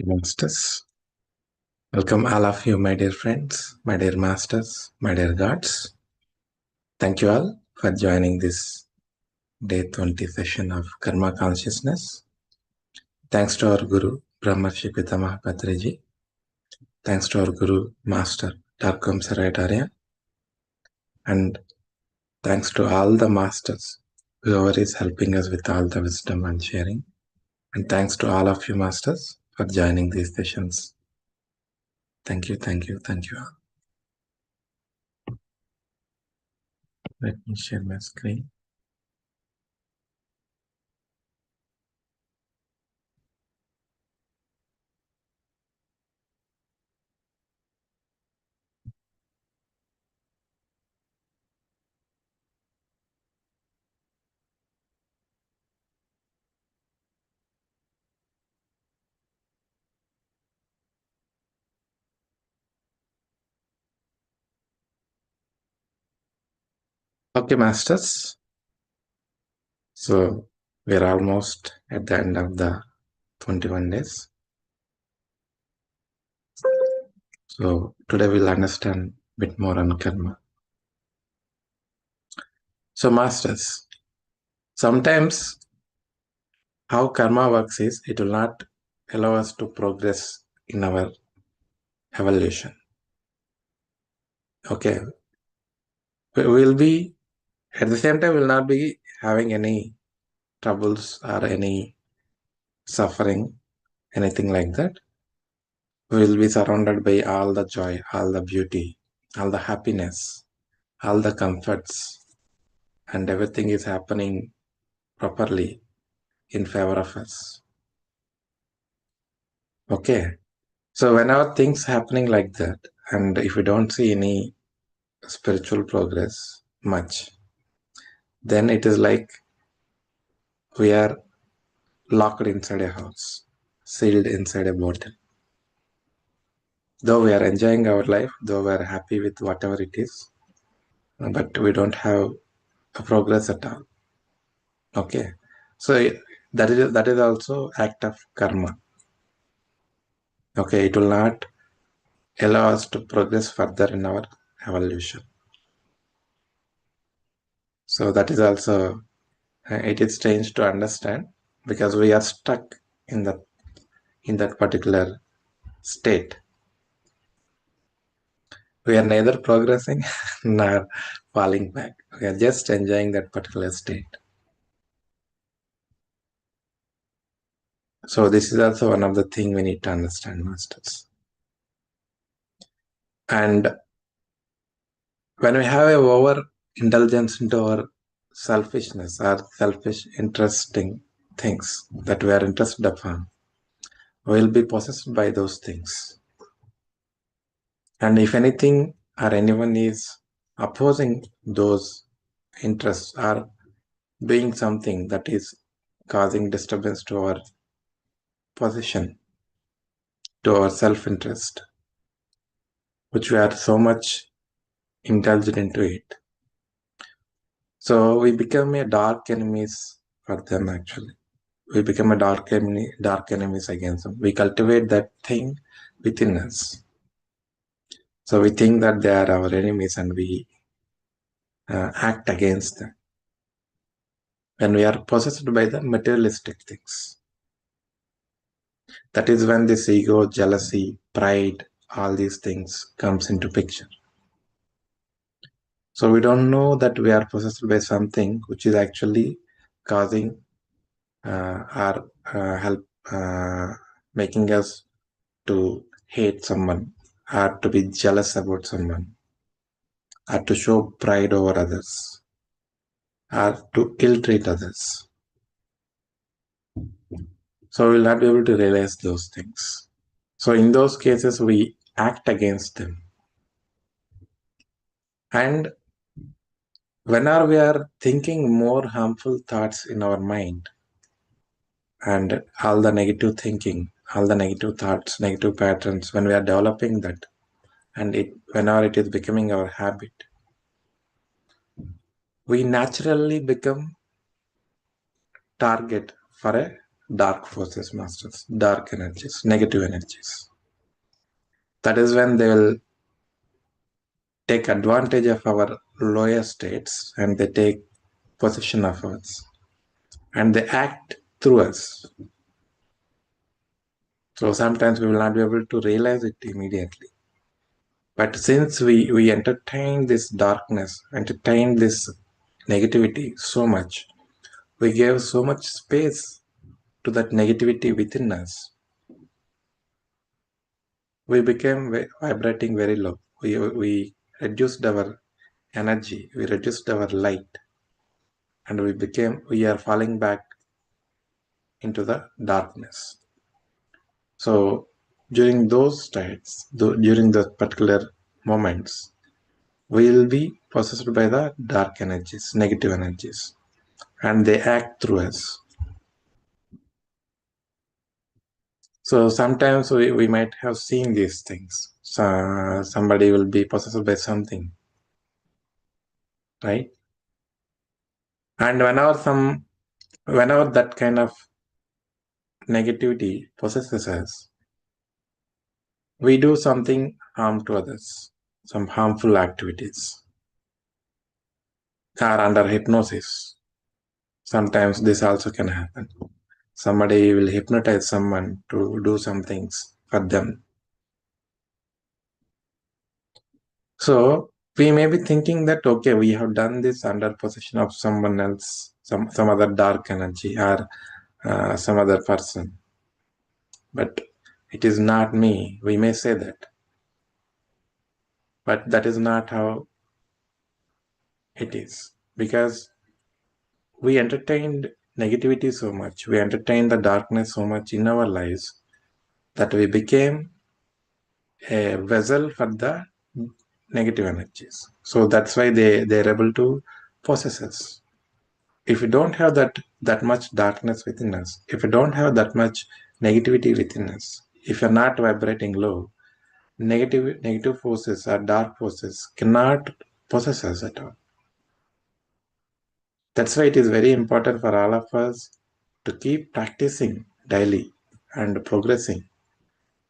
Masters. Welcome all of you, my dear friends, my dear masters, my dear gods. Thank you all for joining this day 20 session of Karma Consciousness. Thanks to our Guru, Brahmarshi Pitamaha Patriji. Thanks to our Guru, Master, Darkom Saraitarya. And thanks to all the masters, whoever is helping us with all the wisdom and sharing. And thanks to all of you, masters, for joining these sessions. Thank you, thank you, thank you all. Let me share my screen. Okay, masters. So we're almost at the end of the 21 days. So today we'll understand a bit more on karma. So masters, sometimes how karma works is it will not allow us to progress in our evolution. Okay. We will be, at the same time, we will not be having any troubles or any suffering, anything like that. We will be surrounded by all the joy, all the beauty, all the happiness, all the comforts, and everything is happening properly in favor of us. Okay. So whenever things happening like that, and if we don't see any spiritual progress much, then it is like we are locked inside a house, sealed inside a bottle. Though we are enjoying our life, though we are happy with whatever it is, but we don't have a progress at all. Okay. So that is also act of karma. Okay, it will not allow us to progress further in our evolution. So that is also, it is strange to understand because we are stuck in that particular state. We are neither progressing nor falling back. We are just enjoying that particular state. So this is also one of the things we need to understand, masters. And when we have a over indulgence into our selfishness or selfish interesting things that we are interested upon, we will be possessed by those things. And if anything or anyone is opposing those interests or doing something that is causing disturbance to our position, to our self-interest, which we are so much indulged into it. So we become a dark enemies for them actually. We become a dark enemies against them. We cultivate that thing within us. So we think that they are our enemies and we act against them. When we are possessed by the materialistic things. That is when this ego, jealousy, pride, all these things comes into picture. So we don't know that we are possessed by something which is actually causing or making us to hate someone or to be jealous about someone or to show pride over others or to ill-treat others. So we'll not be able to realize those things. So in those cases, we act against them. And whenever we are thinking more harmful thoughts in our mind and all the negative thinking, all the negative thoughts, negative patterns, when we are developing that and whenever it is becoming our habit, we naturally become target for a dark forces, masters, dark energies, negative energies. That is when they will take advantage of our lower states and they take possession of us and they act through us. So sometimes we will not be able to realize it immediately. But since we entertain this darkness, entertain this negativity so much, we gave so much space to that negativity within us. We became vibrating very low. We reduced our energy, we reduced our light, and we are falling back into the darkness. So during those states, during the particular moments, we will be possessed by the dark energies, negative energies, and they act through us. So sometimes we might have seen these things. So somebody will be possessed by something, right? And whenever that kind of negativity possesses us, we do something harm to others, some harmful activities, are under hypnosis. Sometimes this also can happen. Somebody will hypnotize someone to do some things for them. So we may be thinking that, okay, we have done this under possession of someone else, some other dark energy or some other person. But it is not me. We may say that. But that is not how it is. Because we entertained negativity so much, we entertained the darkness so much in our lives that we became a vessel for the negative energies. So that's why they're able to possess us. If we don't have that much darkness within us, if we don't have that much negativity within us, if you're not vibrating low, negative forces or dark forces cannot possess us at all. That's why it is very important for all of us to keep practicing daily and progressing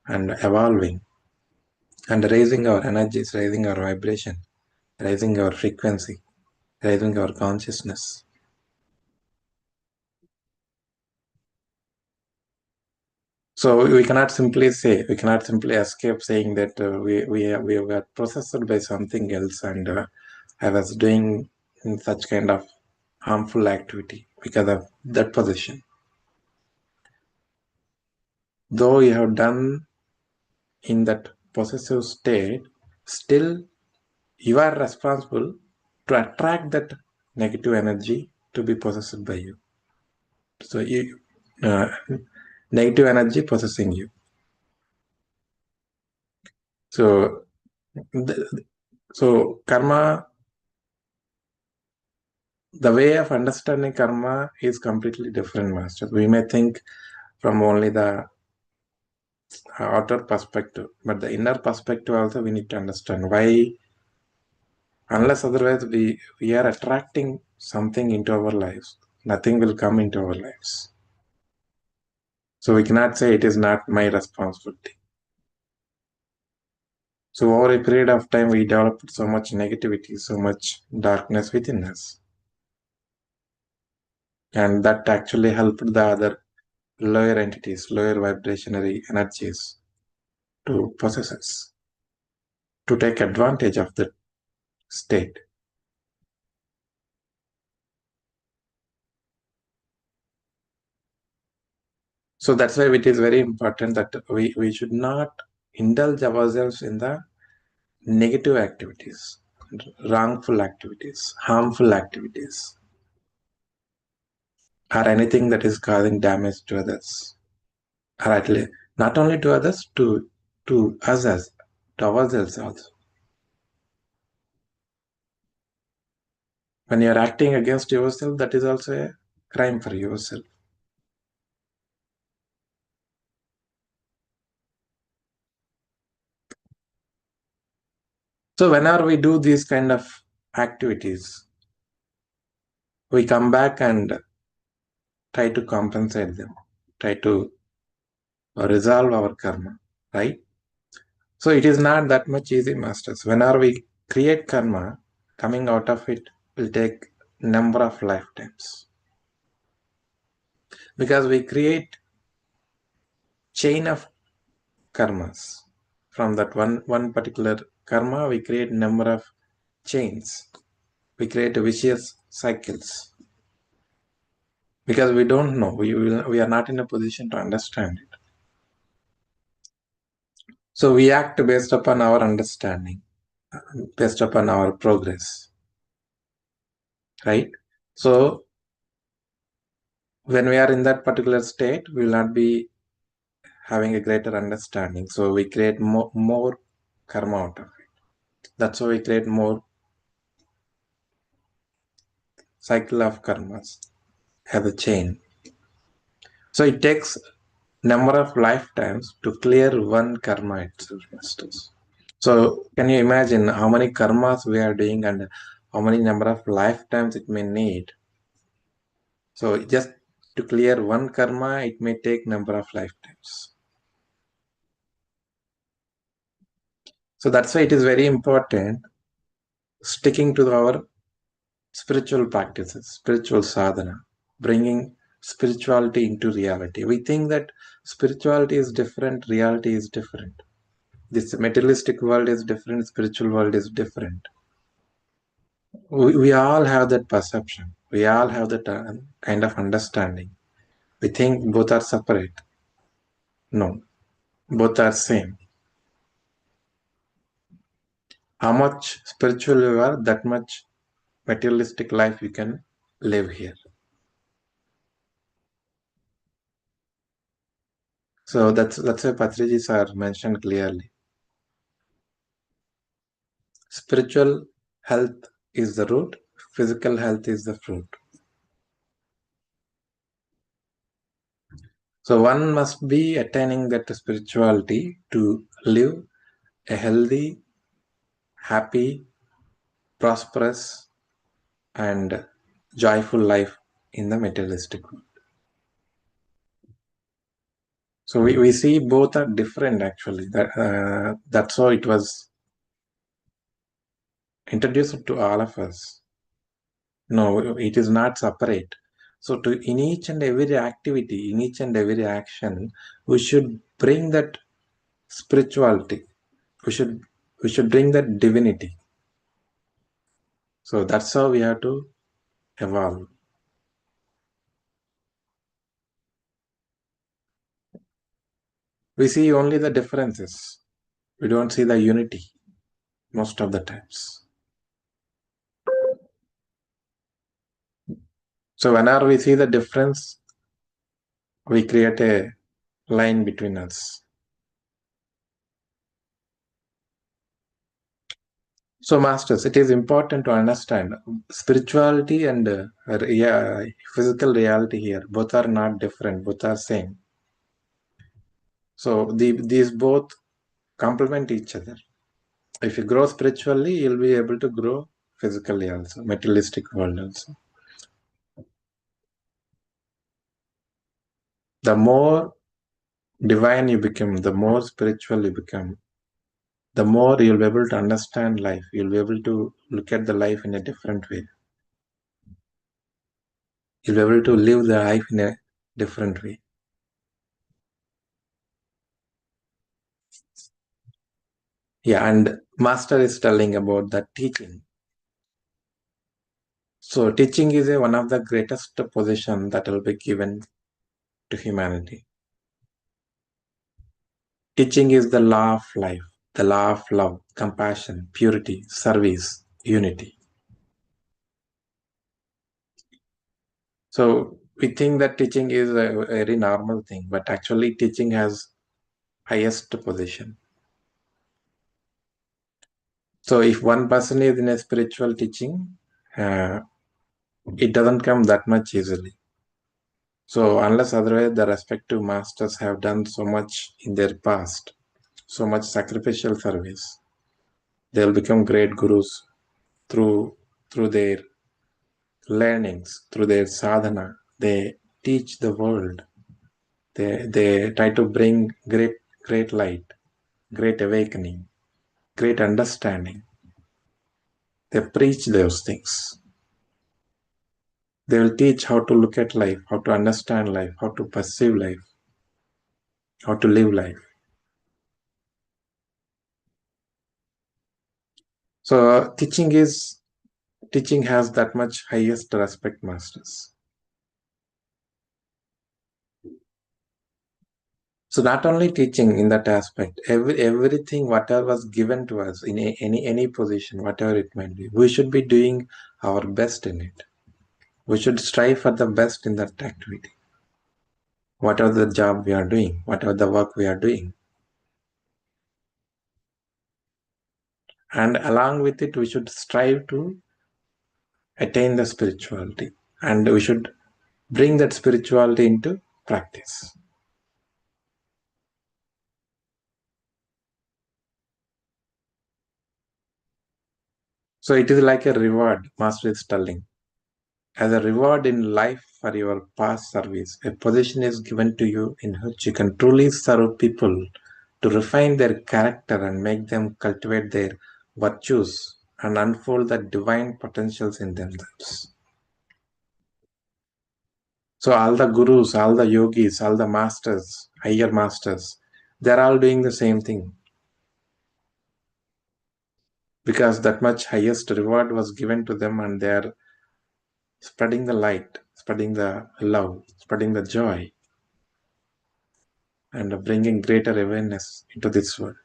and evolving and raising our energies, raising our vibration, raising our frequency, raising our consciousness. So we cannot simply escape saying that we were processed by something else and I was doing such kind of harmful activity because of that position. Though you have done in that possessive state, still you are responsible to attract that negative energy to be possessed by you. So uh, negative energy possessing you. So, karma, the way of understanding karma is completely different, Master. We may think from only the outer perspective, but the inner perspective also we need to understand why, unless otherwise we are attracting something into our lives, nothing will come into our lives. So we cannot say it is not my responsibility. So over a period of time, we developed so much negativity, so much darkness within us. And that actually helped the other lower entities, lower vibrationary energies to possess us, to take advantage of the state. So that's why it is very important that we should not indulge ourselves in the negative activities, wrongful activities, harmful activities, or anything that is causing damage to others, or at least not only to others, to us as to ourselves also. When you are acting against yourself, that is also a crime for yourself. So whenever we do these kind of activities, we come back and try to compensate them. try to resolve our karma, right? So it is not that much easy, masters. Whenever we create karma, coming out of it will take number of lifetimes. Because we create chain of karmas. From that one particular karma, we create number of chains. We create vicious cycles. Because we don't know, we are not in a position to understand it. So we act based upon our understanding, based upon our progress, right? So when we are in that particular state, we will not be having a greater understanding. So we create more karma out of it. That's why we create more cycle of karmas as a chain. So it takes number of lifetimes to clear one karma itself, masters. So can you imagine how many karmas we are doing and how many number of lifetimes it may need? So just to clear one karma, it may take number of lifetimes. So that's why it is very important sticking to our spiritual practices, spiritual sadhana, bringing spirituality into reality. We think that spirituality is different, reality is different. This materialistic world is different, spiritual world is different. We all have that perception. We all have that kind of understanding. We think both are separate. No, both are same. How much spiritual you are, that much materialistic life you can live here. So that's why Patriji are mentioned clearly. Spiritual health is the root, physical health is the fruit. So one must be attaining that spirituality to live a healthy, happy, prosperous, and joyful life in the materialistic world. So we see both are different actually. That's how it was introduced to all of us. No, it is not separate. So in each and every activity, in each and every action, we should bring that spirituality. We should bring that divinity. So that's how we have to evolve. We see only the differences. We don't see the unity most of the times. So whenever we see the difference, we create a line between us. So masters, it is important to understand spirituality and physical reality here. Both are not different, both are same. So these both complement each other. If you grow spiritually, you'll be able to grow physically also, materialistic world also. The more divine you become, the more spiritual you become, the more you'll be able to understand life. You'll be able to look at the life in a different way. You'll be able to live the life in a different way. Yeah, and Master is telling about the teaching. So teaching is one of the greatest position that will be given to humanity. Teaching is the law of life, the law of love, compassion, purity, service, unity. So we think that teaching is a very normal thing, but actually teaching has highest position. So if one person is in a spiritual teaching, it doesn't come that much easily. So unless otherwise the respective masters have done so much in their past, so much sacrificial service, they'll become great gurus through their learnings, through their sadhana. They teach the world. They try to bring great light, great awakening, great understanding. They preach those things. They will teach how to look at life, how to understand life, how to perceive life, how to live life. So teaching has that much highest respect, masters. So not only teaching in that aspect, everything, whatever was given to us in any position, whatever it might be, we should be doing our best in it. We should strive for the best in that activity. Whatever the job we are doing, whatever the work we are doing. And along with it, we should strive to attain the spirituality. And we should bring that spirituality into practice. So it is like a reward, Master is telling. As a reward in life for your past service, a position is given to you in which you can truly serve people to refine their character and make them cultivate their virtues and unfold the divine potentials in themselves. So all the gurus, all the yogis, all the masters, higher masters, they're all doing the same thing. Because that much highest reward was given to them and they're spreading the light, spreading the love, spreading the joy, and bringing greater awareness into this world.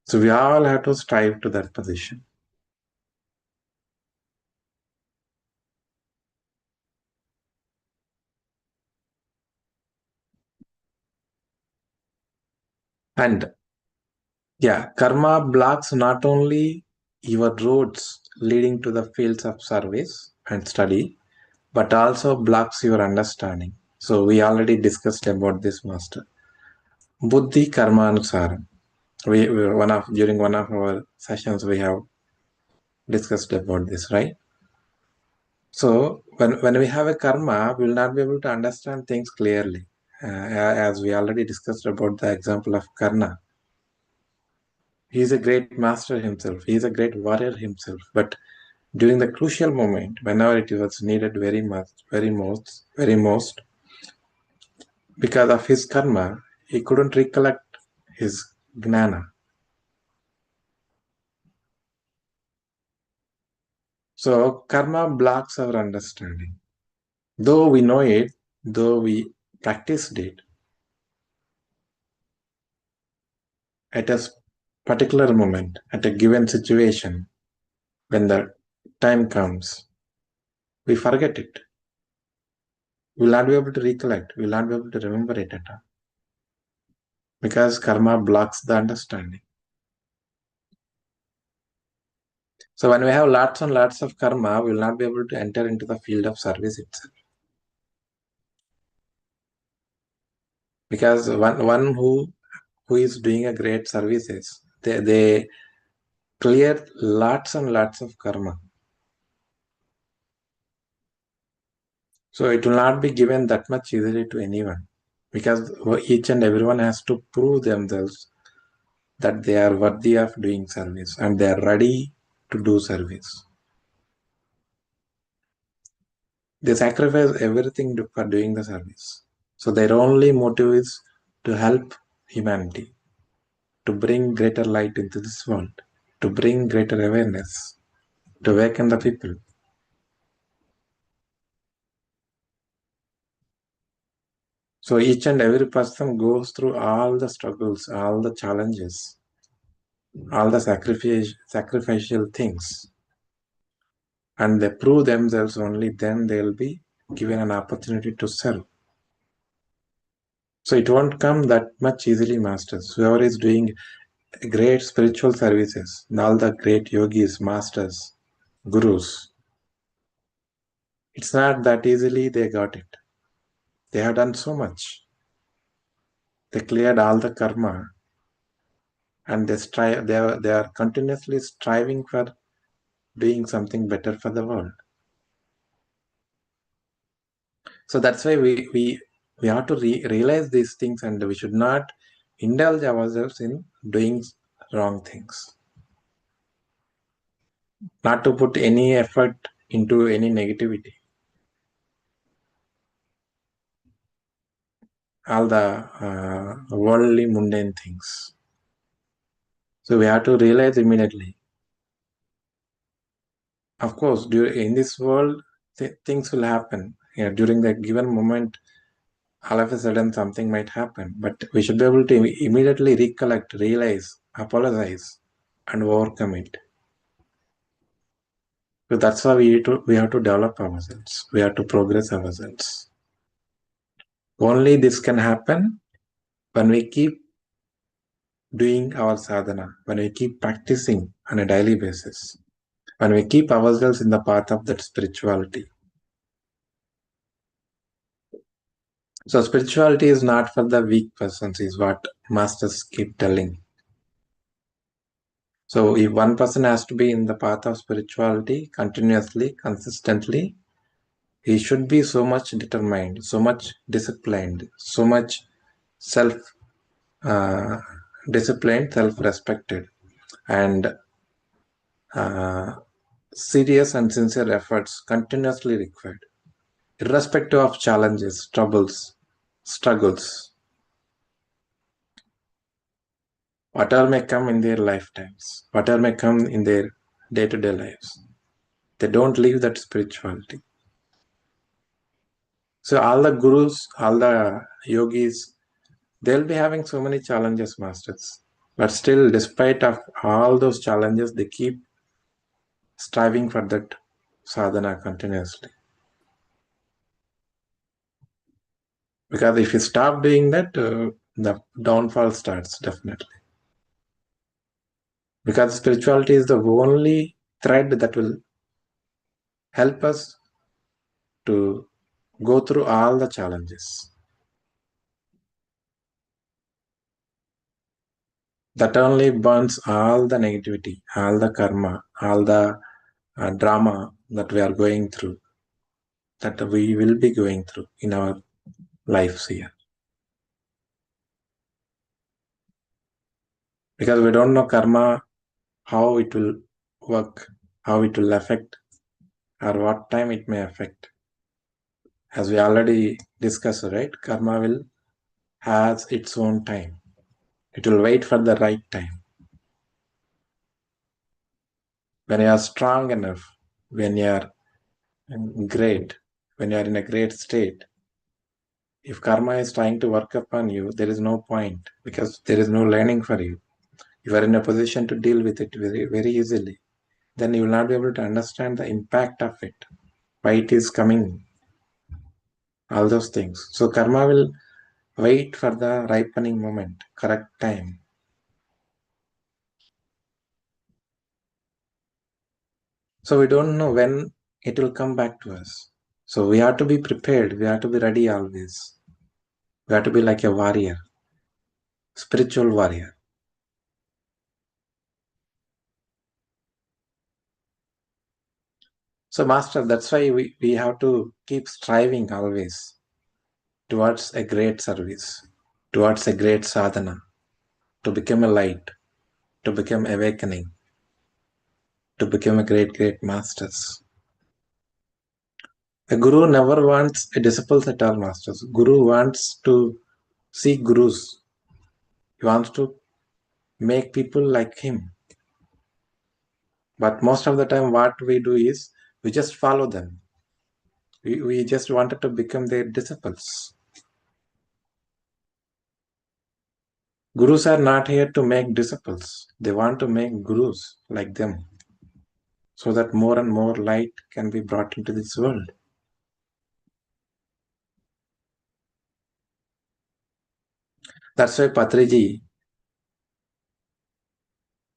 So we all have to strive to that position. And yeah, karma blocks not only your roads leading to the fields of service and study, but also blocks your understanding. So we already discussed about this, master. Buddhi karma anusaram. During one of our sessions we have discussed about this, right? So when we have a karma, we will not be able to understand things clearly. As we already discussed about the example of Karna. He is a great master himself. He is a great warrior himself. But during the crucial moment, whenever it was needed very most, because of his karma, he couldn't recollect his gnana. So karma blocks our understanding. Though we know it, though we practiced it, at a particular moment, at a given situation, when the time comes, we forget it. We will not be able to recollect. We will not be able to remember it at all. Because karma blocks the understanding. So when we have lots and lots of karma, we will not be able to enter into the field of service itself. Because one who is doing a great services, they clear lots and lots of karma. So it will not be given that much easily to anyone. Because each and everyone has to prove themselves that they are worthy of doing service and they are ready to do service. They sacrifice everything for doing the service. So their only motive is to help humanity, to bring greater light into this world, to bring greater awareness, to awaken the people. So each and every person goes through all the struggles, all the challenges, all the sacrificial things, and they prove themselves only then they'll be given an opportunity to serve. So it won't come that much easily, masters. Whoever is doing great spiritual services, all the great yogis, masters, gurus, it's not that easily they got it. They have done so much. They cleared all the karma and they are continuously striving for doing something better for the world. So that's why we have to realize these things, and we should not indulge ourselves in doing wrong things. Not to put any effort into any negativity. All the worldly mundane things. So we have to realize immediately. Of course, in this world, things will happen. During that given moment, all of a sudden something might happen. But we should be able to immediately recollect, realize, apologize, and overcome it. So that's why we have to develop ourselves. We have to progress ourselves. Only this can happen when we keep doing our sadhana, when we keep practicing on a daily basis, when we keep ourselves in the path of that spirituality. So spirituality is not for the weak persons, is what masters keep telling. So if one person has to be in the path of spirituality continuously, consistently, he should be so much determined, so much disciplined, so much self-disciplined, self-respected, and serious and sincere efforts continuously required, irrespective of challenges, troubles, struggles, whatever may come in their lifetimes, whatever may come in their day-to-day lives. They don't leave that spirituality. So all the gurus, all the yogis, they'll be having so many challenges, masters. But still, despite of all those challenges, they keep striving for that sadhana continuously. Because if you stop doing that, the downfall starts, definitely. Because spirituality is the only thread that will help us to go through all the challenges. That only burns all the negativity, all the karma, all the drama that we are going through, that we will be going through in our lives here. Because we don't know karma, how it will work, how it will affect, or what time it may affect. As we already discussed, right? Karma will has its own time. It will wait for the right time. When you are strong enough, when you are great, when you are in a great state, if karma is trying to work upon you, there is no point because there is no learning for you. You are in a position to deal with it very, very easily. Then you will not be able to understand the impact of it, why it is coming, all those things. So karma will wait for the ripening moment, correct time. So we don't know when it will come back to us. So we have to be prepared. We have to be ready always. We have to be like a warrior, spiritual warrior. So master, that's why we have to keep striving always towards a great service, towards a great sadhana, to become a light, to become awakening, to become a great masters. A guru never wants a disciple at all, masters. Guru wants to see gurus. He wants to make people like him. But most of the time, what we do is we just follow them. We just wanted to become their disciples. Gurus are not here to make disciples. They want to make gurus like them so that more and more light can be brought into this world. That's why Patriji,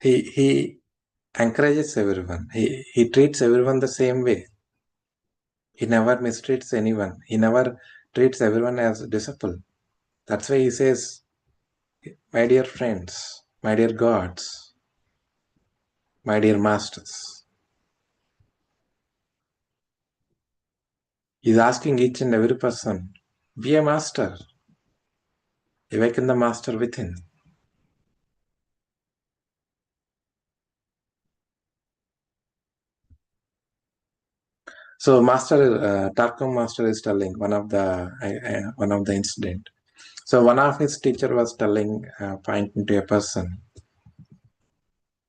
he encourages everyone. He treats everyone the same way. He never mistreats anyone. He never treats everyone as a disciple. That's why he says, my dear friends, my dear gods, my dear masters. He's asking each and every person Be a master. Awaken the master within. So Tarkam master is telling one of the incident. So one of his teacher was telling, pointing to a person.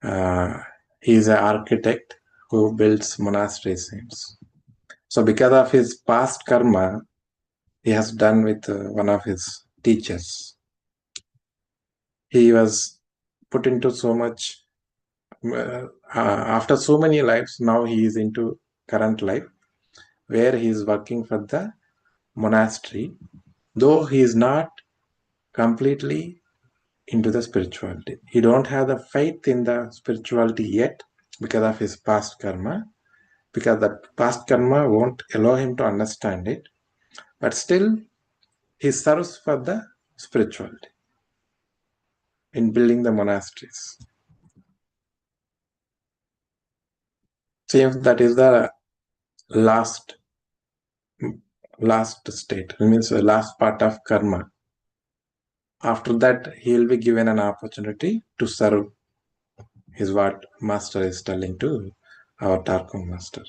He is an architect who builds monasteries. So because of his past karma, he has done with one of his teachers. He was put into so much. After so many lives, now he is into current life, where he is working for the monastery, though he is not completely into the spirituality. He don't have the faith in the spirituality yet because of his past karma, because the past karma won't allow him to understand it, but still he serves for the spirituality in building the monasteries. Seems that is the last state, it means the last part of karma. After that, he will be given an opportunity to serve, is what master is telling to our Tarkam master.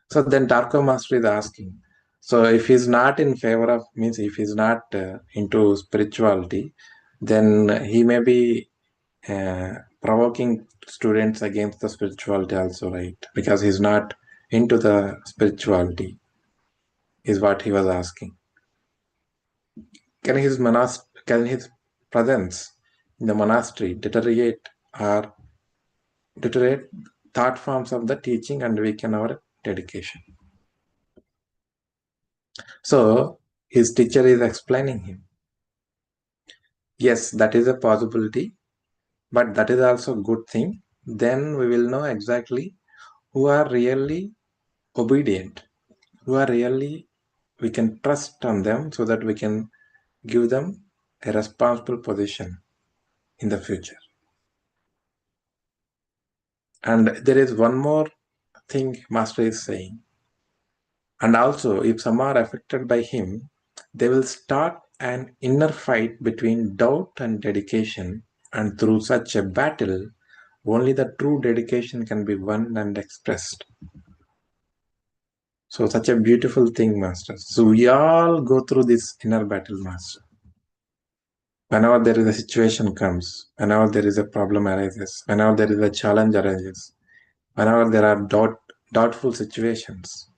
So then Tarkam master is asking, so if he's not in favor of, means if he's not into spirituality, then he may be provoking students against the spirituality also, right? Because he's not into the spirituality, is what he was asking. Can his presence in the monastery deteriorate thought forms of the teaching and weaken our dedication? So his teacher is explaining him. Yes, that is a possibility, but that is also a good thing. Then we will know exactly who are really obedient, who are really, we can trust on them so that we can give them a responsible position in the future. And there is one more thing Master is saying. And also, if some are affected by him, they will start an inner fight between doubt and dedication. And through such a battle, only the true dedication can be won and expressed. So, such a beautiful thing, Master. So, we all go through this inner battle, Master. Whenever there is a situation comes, whenever there is a problem arises, whenever there is a challenge arises, whenever there are doubtful situations,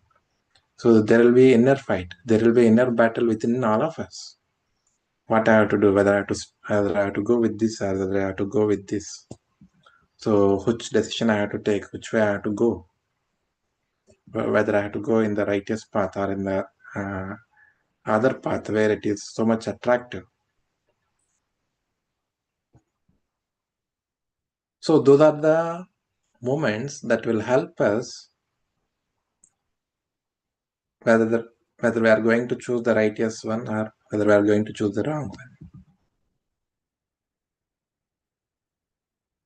so there will be inner fight. There will be inner battle within all of us. What I have to do, whether I have to go with this, or whether I have to go with this. So which decision I have to take, which way I have to go, whether I have to go in the righteous path or in the other path where it is so much attractive. So those are the moments that will help us whether we are going to choose the righteous one or whether we are going to choose the wrong one.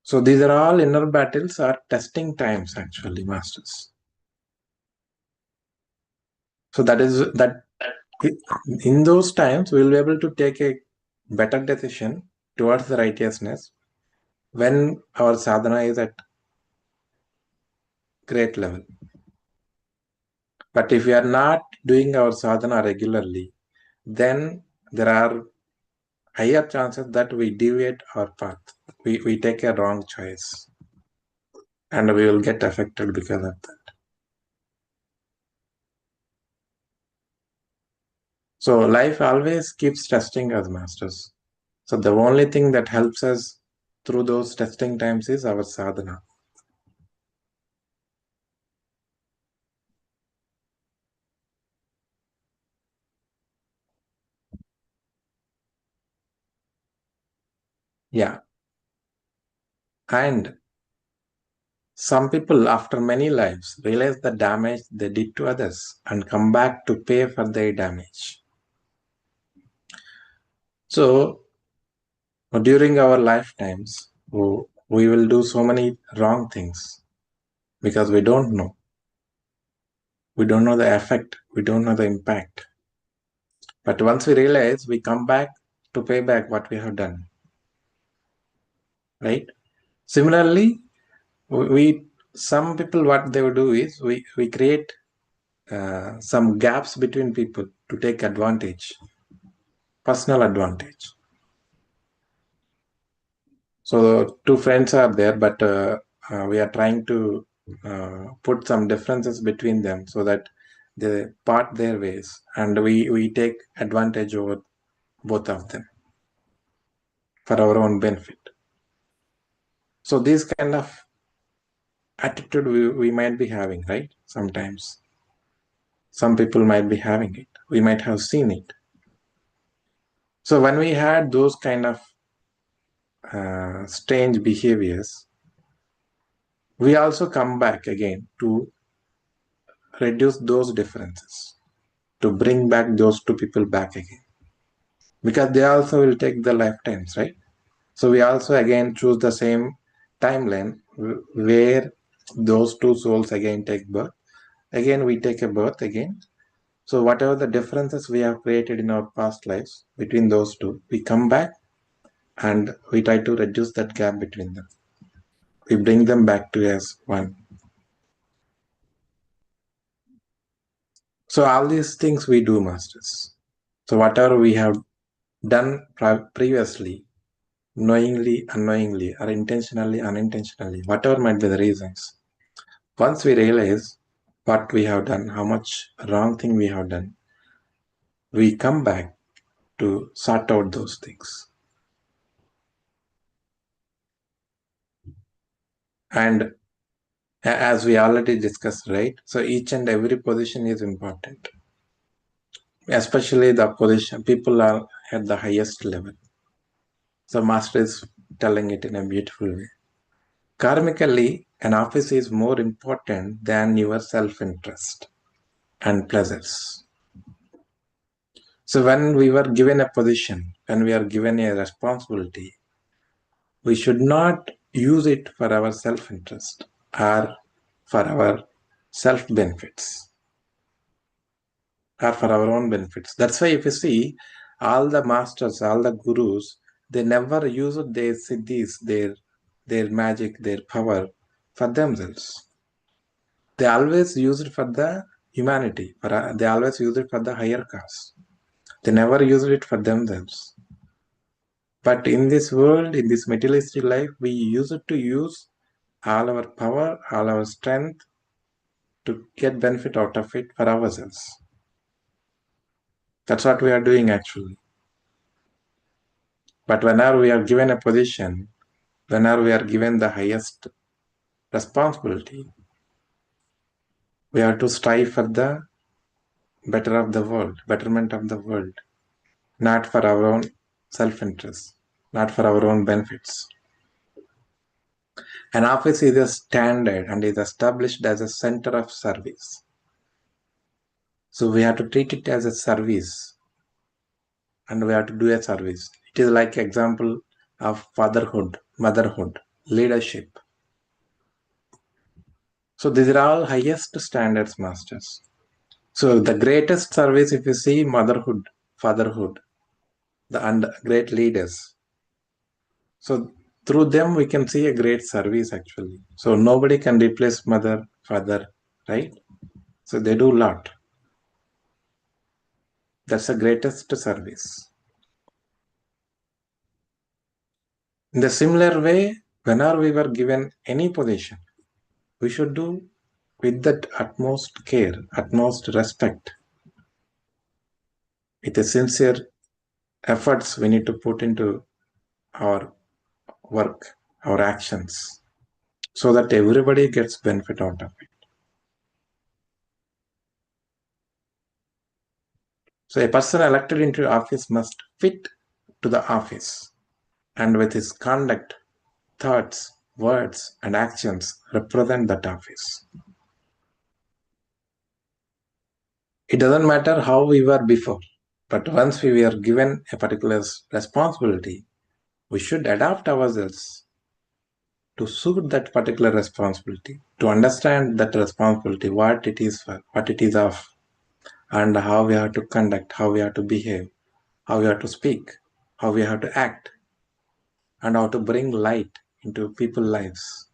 So these are all inner battles or testing times, actually, masters. So that is that in those times we will be able to take a better decision towards the righteousness when our sadhana is at great level. But if we are not doing our sadhana regularly, then there are higher chances that we deviate our path. We take a wrong choice and we will get affected because of that. So life always keeps testing us, masters. So the only thing that helps us through those testing times is our sadhana. Yeah. And some people, after many lives, realize the damage they did to others and come back to pay for their damage. So during our lifetimes, we will do so many wrong things because we don't know. We don't know the effect. We don't know the impact. But once we realize, we come back to pay back what we have done. Right? Similarly, some people, what they would do is we create some gaps between people to take advantage, personal advantage. So two friends are there, but we are trying to put some differences between them so that they part their ways, and we take advantage over both of them for our own benefit. So this kind of attitude we might be having, right? Sometimes some people might be having it. We might have seen it. So when we had those kind of strange behaviors, we also come back again to reduce those differences, to bring back those two people back again, because they also will take the lifetimes, right? So we also again choose the same timeline where those two souls again take birth. Again, we take a birth again. So whatever the differences we have created in our past lives between those two, we come back and we try to reduce that gap between them. We bring them back to as one. So all these things we do, masters. So whatever we have done previously, knowingly, unknowingly, or intentionally, unintentionally, whatever might be the reasons, once we realize what we have done, how much wrong thing we have done, we come back to sort out those things. And as we already discussed, right? So each and every position is important, especially the position people are at the highest level. So Master is telling it in a beautiful way. Karmically, an office is more important than your self-interest and pleasures. So when we were given a position, when we are given a responsibility, we should not use it for our self-interest or for our self-benefits or for our own benefits. That's why if you see all the masters, all the gurus, they never use their siddhis, their magic, their power for themselves. They always use it for the humanity. They always use it for the higher cause. They never use it for themselves. But in this world, in this materialistic life, we use it to use all our power, all our strength to get benefit out of it for ourselves. That's what we are doing actually. But whenever we are given a position, whenever we are given the highest responsibility, we have to strive for the better of the world, betterment of the world, not for our own self-interest, not for our own benefits. An office is a standard and is established as a center of service. So we have to treat it as a service, and we have to do a service. It is like example of fatherhood, motherhood, leadership. So these are all highest standards, masters. So the greatest service, if you see motherhood, fatherhood, and great leaders. So through them, we can see a great service actually. So nobody can replace mother, father, right? So they do a lot. That's the greatest service. In the similar way, whenever we were given any position, we should do with that utmost care, utmost respect, with the sincere efforts we need to put into our work, our actions, so that everybody gets benefit out of it. So a person elected into office must fit to the office, and with his conduct, thoughts, words, and actions represent that office. It doesn't matter how we were before, but once we were given a particular responsibility, we should adapt ourselves to suit that particular responsibility, to understand that responsibility, what it is for, what it is of, and how we have to conduct, how we have to behave, how we have to speak, how we have to act, and how to bring light into people's lives.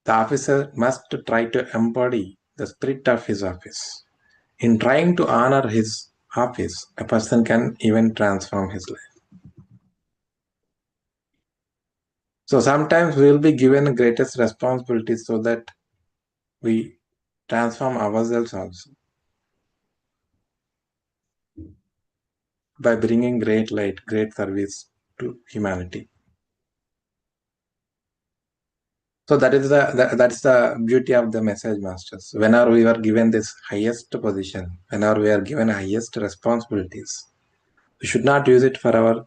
The officer must try to embody the spirit of his office. In trying to honor his office, a person can even transform his life. So sometimes we will be given greatest responsibilities so that we transform ourselves also by bringing great light, great service to humanity. So that's the beauty of the message masters. Whenever we are given this highest position, whenever we are given highest responsibilities, we should not use it for our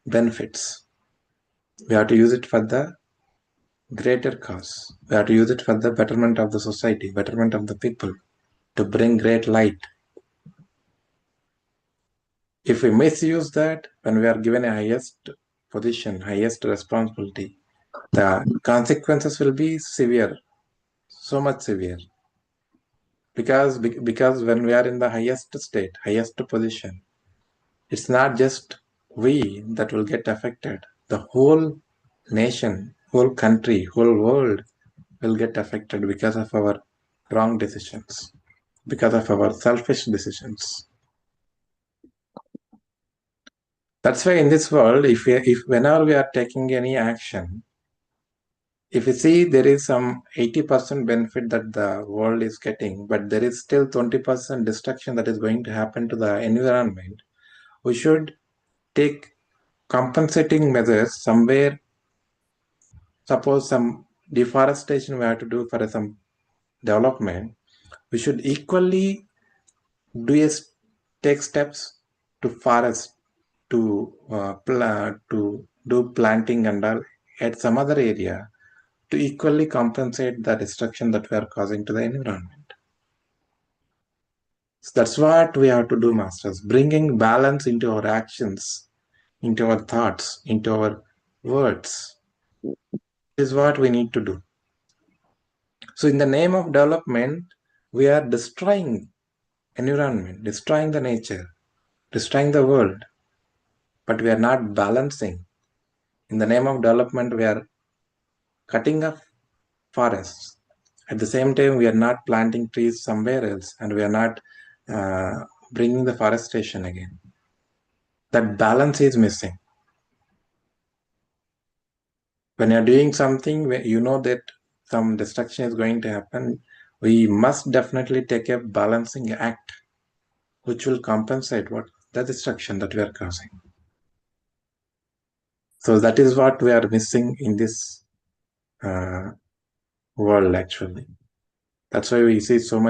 benefits. We have to use it for the greater cause. We have to use it for the betterment of the society, betterment of the people, to bring great light. If we misuse that, when we are given a highest position, highest responsibility, the consequences will be severe, so much severe. Because when we are in the highest state, highest position, it's not just we that will get affected. The whole nation, whole country, whole world will get affected because of our wrong decisions, because of our selfish decisions. That's why in this world, if whenever we are taking any action, if you see there is some 80% benefit that the world is getting, but there is still 20% destruction that is going to happen to the environment, we should take compensating measures somewhere. Suppose some deforestation we have to do for some development, we should equally take steps to forest, to do planting and all at some other area to equally compensate the destruction that we are causing to the environment. So that's what we have to do, masters. Bringing balance into our actions, into our thoughts, into our words is what we need to do. So in the name of development, we are destroying environment, destroying the nature, destroying the world, but we are not balancing. In the name of development, we are cutting off forests. At the same time, we are not planting trees somewhere else, and we are not bringing the forestation again. That balance is missing. When you're doing something where you know that some destruction is going to happen, we must definitely take a balancing act which will compensate what the destruction that we are causing. So that is what we are missing in this world actually. That's why we see so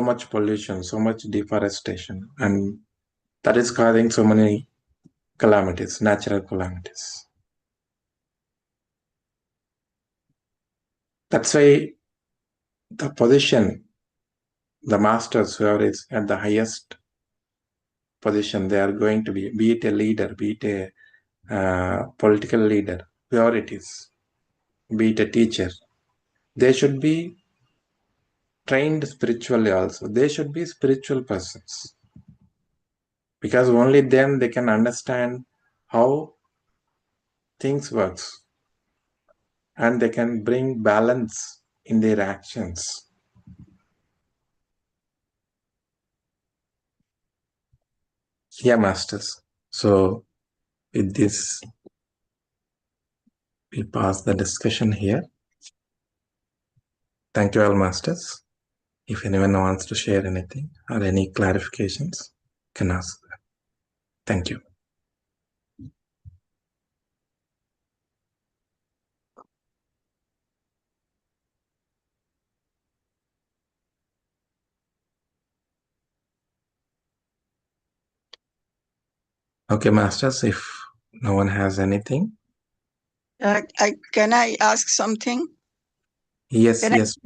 much pollution, so much deforestation, and that is causing so many calamities, natural calamities. That's why the position, the masters, whoever is at the highest position, they are going to be it a leader, be it a political leader, whoever it is, be it a teacher, they should be trained spiritually also. They should be spiritual persons, because only then they can understand how things works and they can bring balance in their actions. Yeah, masters. So with this, we pass the discussion here. Thank you all, masters. If anyone wants to share anything or any clarifications, can ask that. Thank you. Okay, masters, if no one has anything. Can I ask something? Yes, yes.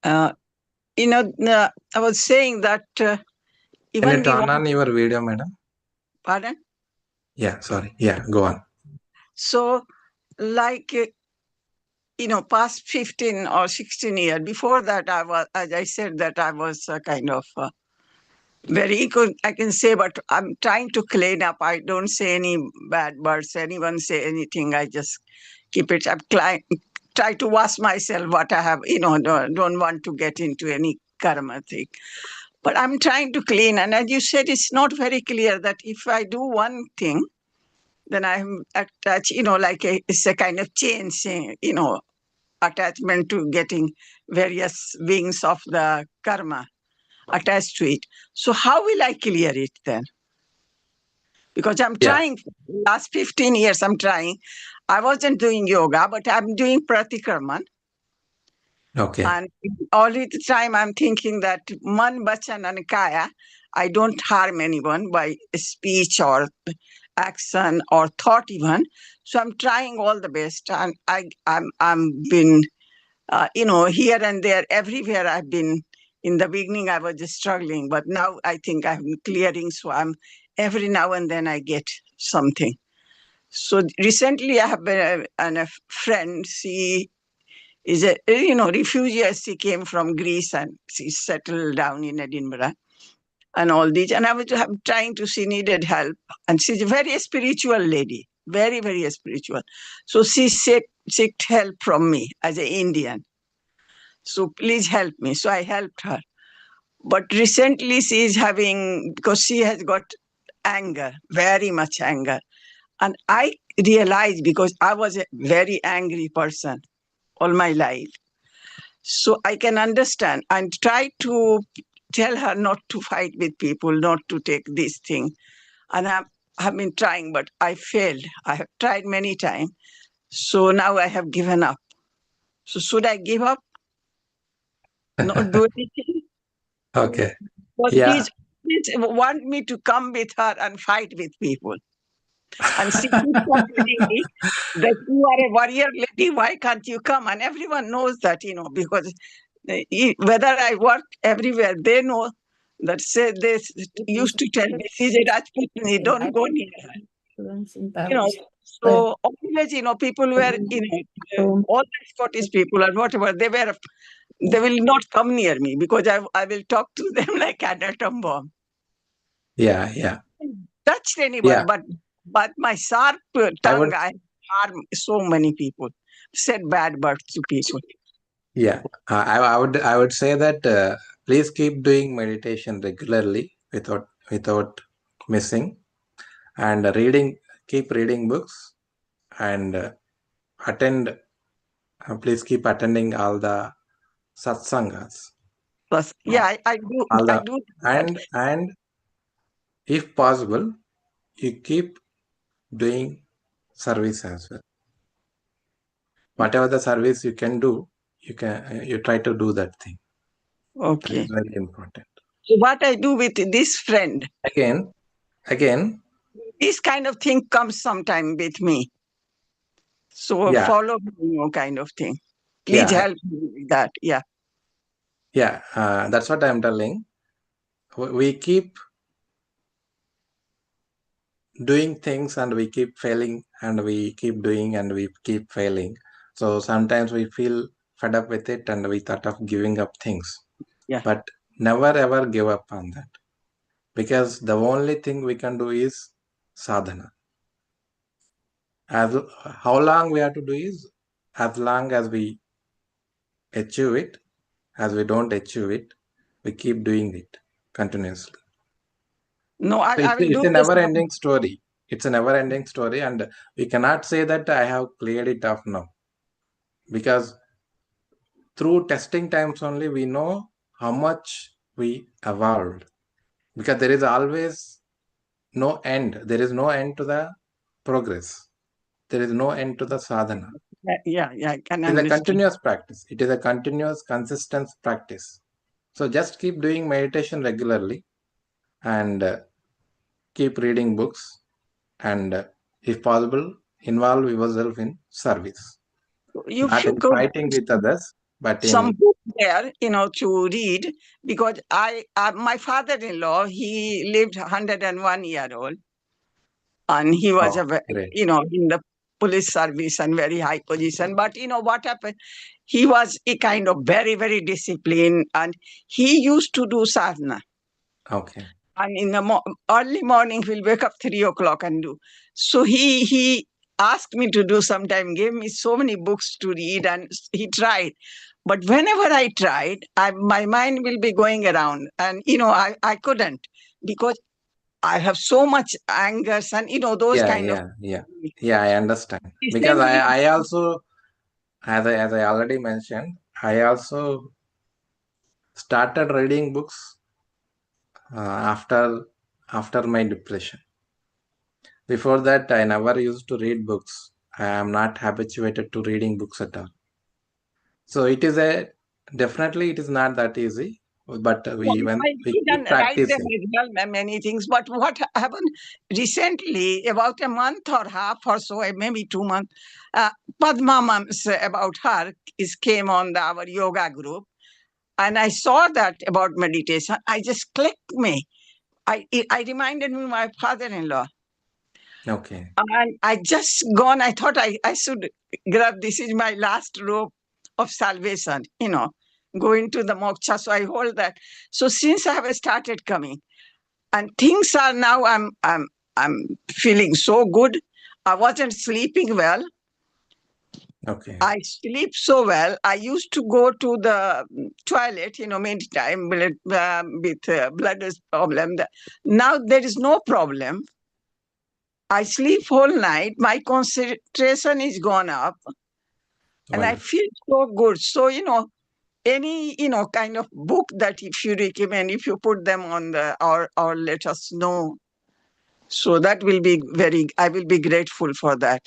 I was saying that Can you turn on your video, madam? Pardon? Yeah, sorry. Yeah, go on. So, like, past 15 or 16 years, before that, I was, as I said, that I was kind of very good, I can say, but I'm trying to clean up. I don't say any bad words. Anyone say anything, I just keep it up. Try to wash myself what I have, don't want to get into any karma thing. But I'm trying to clean. And as you said, it's not very clear that if I do one thing, then I'm attached, it's a kind of chain, attachment to getting various wings of the karma attached to it. So how will I clear it then? Because I'm Yeah. trying, last 15 years I'm trying. I wasn't doing yoga, but I'm doing pratikraman. Okay. And all the time I'm thinking that man, bachan, and kaya, I don't harm anyone by speech or action or thought even. So I'm trying all the best. And I'm been, here and there, everywhere I've been. In the beginning, I was just struggling, but now I think I'm clearing. So I'm every now and then I get something. So recently, I have been a friend. She is a refugee. She came from Greece and she settled down in Edinburgh and all these. And I was trying to. She needed help, and she's a very spiritual lady, very very spiritual. So she seeked help from me as an Indian. So please help me. So I helped her. But recently she is having, because she has got anger, very much anger. And I realized, because I was a very angry person all my life. So I can understand and try to tell her not to fight with people, not to take this thing. And have been trying, but I failed. I have tried many times. So now I have given up. So should I give up? Not do anything? Okay. But Yeah. she's want me to come with her and fight with people. And she keeps on telling me that you are a warrior lady, why can't you come? And everyone knows that, because whether I work everywhere, they know that they used to tell me, CJ Rajputni, don't go near her. So always, people were, all the Scottish people or whatever, they will not come near me because I will talk to them like an atom bomb. Yeah. Yeah. Touched anyone, Yeah. but my sharp I tongue, would. I harm so many people, said bad words to people. Yeah. I would say that please keep doing meditation regularly without missing, and keep reading books, and attend. Please keep attending all the satsangas. Plus, uh, yeah, all I the do that. and if possible, you keep doing service as well. Whatever the service you can do, you try to do that thing. That is Okay. very important. So what I do with this friend, Again, this kind of thing comes sometime with me. So yeah, follow me, kind of thing. Please yeah, help me with that. Yeah. yeah. That's what I'm telling. We keep doing things and we keep failing, and we keep doing and we keep failing. So sometimes we feel fed up with it and we thought of giving up things. Yeah. But never ever give up on that, because the only thing we can do is sadhana. As how long we have to do is, as long as we achieve it. As we don't achieve it, we keep doing it continuously. No, So I will it's do a this. never ending story. It's a never ending story, and we cannot say that I have cleared it off now, because through testing times only we know how much we evolved, because there is always no end. There is no end to the progress. There is no end to the sadhana. Yeah, I can It is a understand. continuous practice. It is a continuous, consistent practice. So just keep doing meditation regularly, and keep reading books, and if possible, involve yourself in service, You not in should go fighting with others, but some in. book there, to read, because my father-in-law, he lived 101 year old. and he was Great. in the police service and very high position. But what happened? He was a kind of very, very disciplined, and he used to do sadhana. Okay. And in the early morning, he'll wake up 3 o'clock and do. So he asked me to do sometime, gave me so many books to read, and he tried. But whenever I tried, my mind will be going around, and I couldn't, because I have so much angers and those Yeah, kind of. yeah, I understand. Because Recently, I also, as I already mentioned, I also started reading books after my depression. Before that, I never used to read books. I am not habituated to reading books at all. So it is definitely it is not that easy, but when I we didn't keep write them practicing. as well, many things. But what happened recently, about a month or half or so, maybe 2 months, Padma Mams, about her, came on our yoga group. And I saw that about meditation. I just clicked me. I reminded me my father-in-law. Okay, And I just gone, I thought I should grab, this is my last rope of salvation, go into the moksha. So I hold that. So since I have started coming, and things are now, I'm feeling so good. I wasn't sleeping well. okay, I sleep so well. I used to go to the toilet, many times with blood problem. Now there is no problem. I sleep whole night. My concentration is gone up, and I wonderful. feel so good. So any kind of book that if you recommend, if you put them on the or let us know. So that will be I will be grateful for that.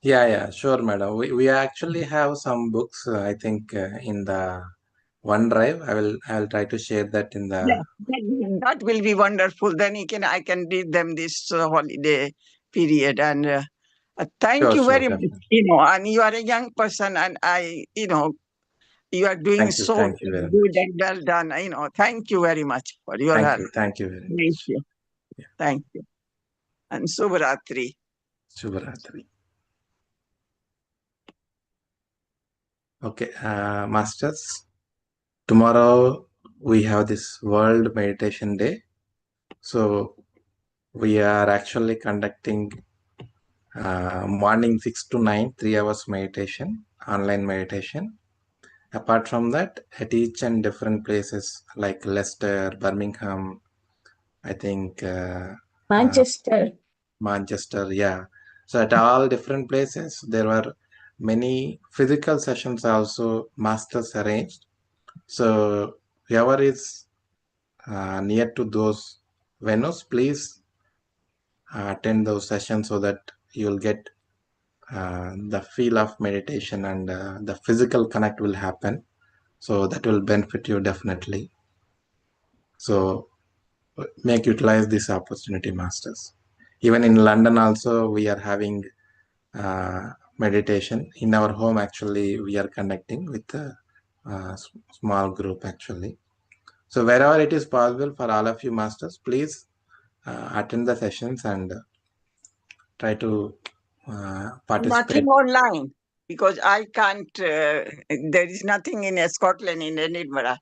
Yeah, sure, madam. We actually have some books. I think in the OneDrive. I will try to share that in Yeah, the. that will be wonderful. Then I can read them this holiday period. And thank Sure, you sure, very much. definitely. And you are a young person, and you are doing so Thank you very good much. and well done. Thank you very much for your help. Thank you very Thank much. you. Yeah, Thank you. And Subhratri. Shubhratri. Okay, masters. Tomorrow we have this World Meditation Day. So we are actually conducting morning 6 to 9, 3 hours meditation, online meditation. Apart from that, at each and different places like Leicester, Birmingham, I think Manchester. Manchester, yeah. So at all different places, there were many physical sessions also masters arranged. So whoever is near to those venues, please attend those sessions so that you will get the feel of meditation and the physical connect will happen. So that will benefit you definitely. So make utilize this opportunity, masters. Even in London also, we are having meditation in our home. Actually, we are conducting with a small group actually. So wherever it is possible for all of you masters, please attend the sessions and try to Nothing participate. online, because I can't, there is nothing in Scotland, in Edinburgh.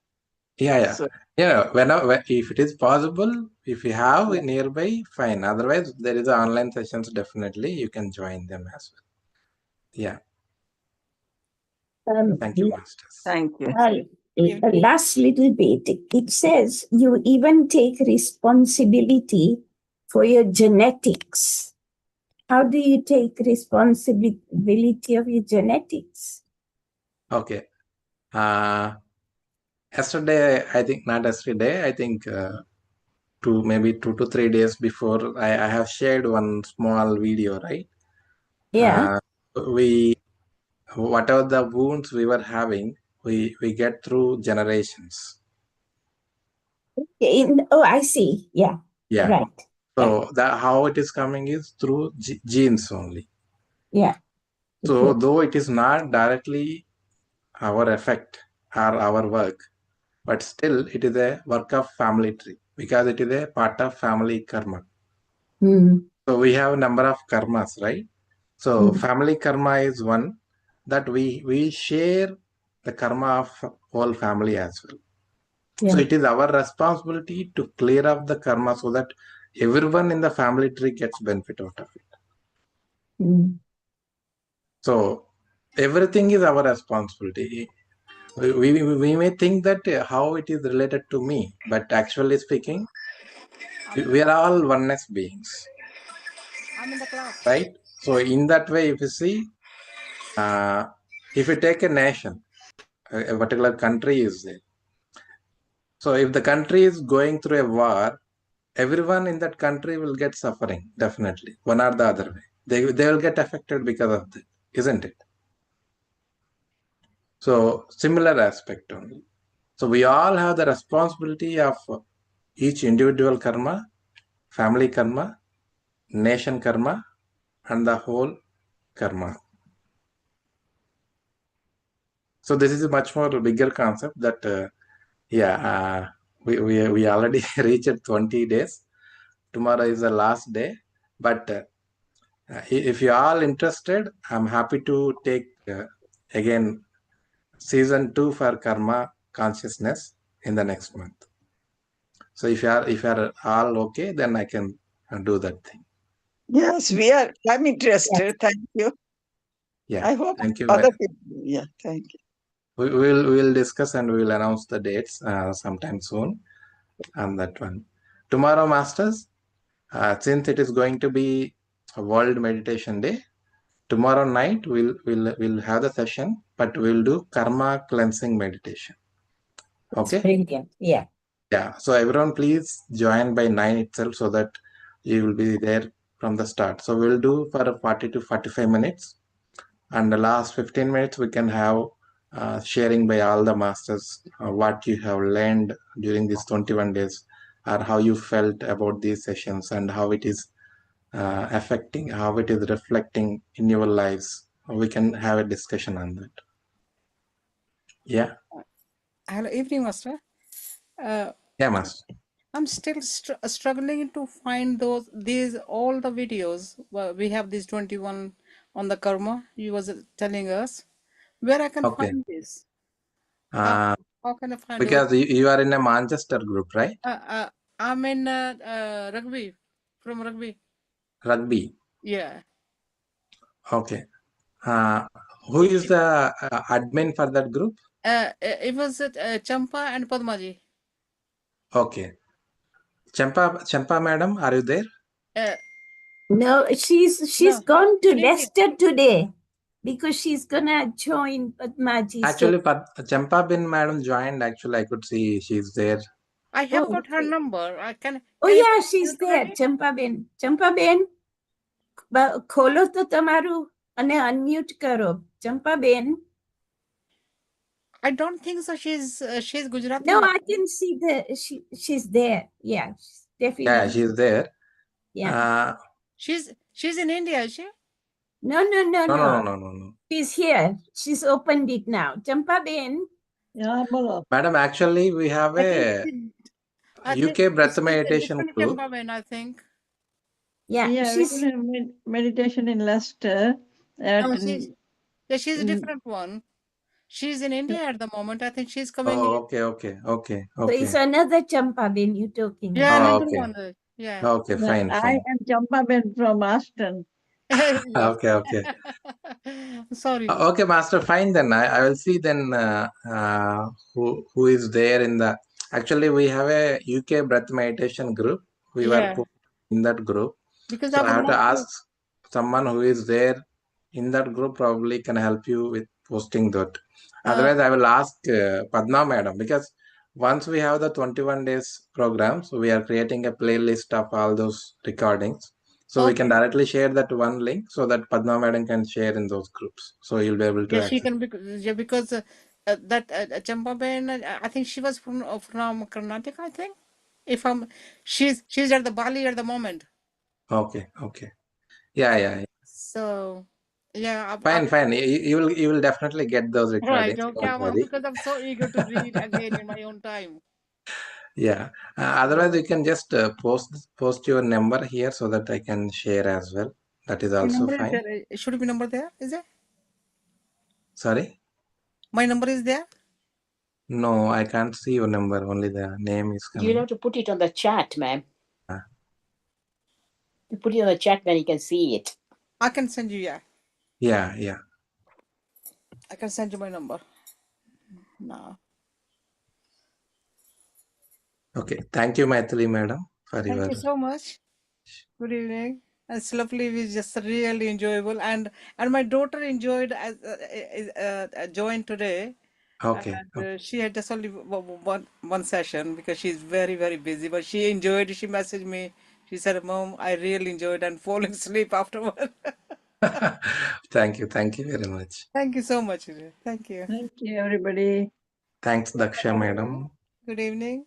Yeah. So, Whenever, if it is possible, if you have yeah. nearby, fine. Otherwise, there is online sessions. Definitely, you can join them as well. Yeah. Thank you, masters. Thank you. Last little bit, it says you even take responsibility for your genetics. How do you take responsibility of your genetics? Okay. Yesterday, I think not yesterday. I think maybe 2 to 3 days before, I have shared one small video, right? Yeah. We whatever the wounds we were having, we get through generations. Oh, I see. Yeah. Yeah. Right. So how it is coming is through genes only. Yeah. So though it is not directly our effect or our work, but still it is a work of family tree because it is a part of family karma. Mm. So we have a number of karmas, right? So family karma is one that we share the karma of whole family as well. So it is our responsibility to clear up the karma so that everyone in the family tree gets benefit out of it. So everything is our responsibility. We may think that how it is related to me, but actually speaking, we are all oneness beings. I'm in the class. Right? So in that way, if you see, if you take a nation, a particular country is there. So if the country is going through a war, everyone in that country will get suffering, definitely, one or the other way. They will get affected because of that, isn't it? So similar aspect only. So we all have the responsibility of each individual karma, family karma, nation karma, and the whole karma. So this is a much more bigger concept that, we already reached 20 days. Tomorrow is the last day. But if you are all interested, I'm happy to take again season 2 for karma consciousness in the next month. So if you are all okay, then I can do that thing. Yes, we are. I'm interested. Thank you. Yeah. I hope Thank you. other people. Yeah, thank you. We'll discuss and we will announce the dates sometime soon on that one. Tomorrow, masters, since it is going to be a World Meditation Day, tomorrow night we'll have the session, but we'll do karma cleansing meditation. Okay. Brilliant. Yeah. Yeah. So everyone, please join by 9 itself so that you will be there from the start. So we'll do for 40 to 45 minutes, and the last 15 minutes we can have sharing by all the masters what you have learned during these 21 days, or how you felt about these sessions and how it is affecting, how it is reflecting in your lives. We can have a discussion on that. Yeah. Hello, evening, Master. Yeah, master. I'm still struggling to find these all the videos. Well, we have these 21 on the karma. You was telling us where I can Okay. find this. Uh, How can I find because you are in a Manchester group, right? I'm in rugby, from rugby. Rugby. Yeah. Okay. Who is the admin for that group? It was Champa and Padmaji. Okay. Champa madam, are you there? No, she's No, gone to she's here. Leicester today because she's gonna join Padmaji. Actually, Champa bin madam joined. Actually, I could see she's there. I have got her number. I can. Oh can you yeah, send she's it to there. me? Champaben, ખોલો તો તમારું અને unmute કરો. Champaben. I don't think so. She's Gujarati. No, I Master. can see she's there. Yeah, she's definitely. Yeah, she's there. Yeah. She's in India, is she? No. She's here. She's opened it now. Champaben. Yeah, bolo. Madam, actually, we have a UK breath meditation group. Champaben, I think. Yeah, we can have meditation in Leicester. She's a different one. She's in India at the moment. I think she's coming. Okay. So it's another Champaben you're talking Yeah, about. another one. Yeah. Okay, fine. I am Champaben from Aston. Okay. Sorry. Okay, master, fine then. I will see then who is there in the. Actually, we have a UK breath meditation group. We were in that group. Because so I have to ask someone who is there in that group, probably can help you with posting that. Otherwise, I will ask Padma madam, because once we have the 21 days program, so we are creating a playlist of all those recordings. So we can directly share that one link so that Padma madam can share in those groups. So you'll be able to access. She can because that Champaben, I think she was from Karnataka, I think. She's at the Bali at the moment. Okay. Yeah. So yeah. Fine. You will definitely get those recordings. Right. Okay. Because I'm so eager to read again in my own time. Yeah. Otherwise, you can just post your number here so that I can share as well. That is My also number is fine. there. Should be number there? Is it? Sorry? My number is there? No, I can't see your number. Only the name is coming. You'll have to put it on the chat, ma'am. Ah. You put it on the chat when you can see it. I can send you, yeah. Yeah, yeah. I can send you my number. No. Okay. Thank you, Maithili madam, for Thank your... you so much. Good evening. It's lovely. It was just really enjoyable, and my daughter enjoyed as joined today. Okay. And she had just only one session because she's very busy. But she enjoyed it. She messaged me. She said, "Mom, I really enjoyed and falling asleep afterward." Thank you. Thank you very much. Thank you so much. Thank you. Thank you, everybody. Thanks, Daksha madam. Good evening.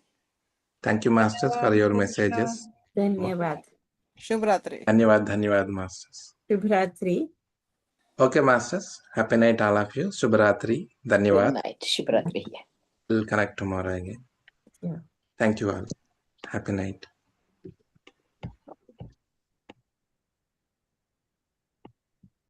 Thank you, masters, for your messages. Dhanyavad. Shubhratri. Dhanyavad, masters. Shubhratri. Okay, masters. Happy night, all of you. Shubhratri. Good Dhanyavad. night. Shubhratri. We'll connect tomorrow again. Yeah. Thank you all. Happy night.